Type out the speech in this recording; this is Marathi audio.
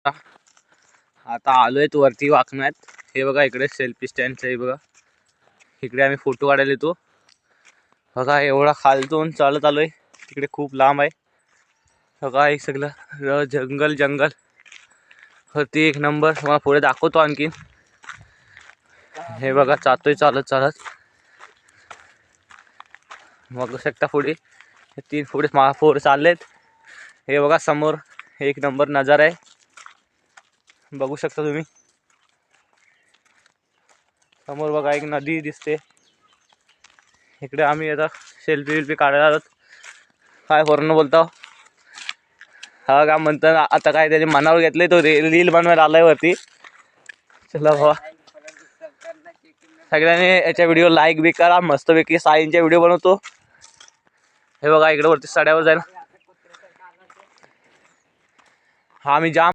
आता आलोय वरती वाकण्यात. हे बघा इकडे सेल्फी स्टँड आहे बघा. इकडे आम्ही फोटो काढायला येतो बघा. एवढा खालतून चालत आलोय. तिकडे खूप लांब आहे बघा. एक सगळं जंगल जंगल वरती एक नंबर. मला पुढे दाखवतो आणखीन. हे बघा जातोय चालत चालत. बघू शकता पुढे 3 पुढे महापौर चाललेत. हे बघा समोर एक नंबर नजारा आहे. बघू शकता तुम्ही. समोर बघा एक नदी दिसते. इकडे आम्ही आता सेल्फी काढायला आलोत. काय वरून बोलतो हा का म्हणतात. आता काय त्याने मनावर घेतलंय तो रील बनवायला आलाय वरती. चला बाबा सगळ्यांनी याच्या व्हिडिओ लाईक बी करा. मस्तपैकी साईंच्या व्हिडिओ बनवतो. हे बघा इकडे वरती सड्यावर जाईल. हा मी जाम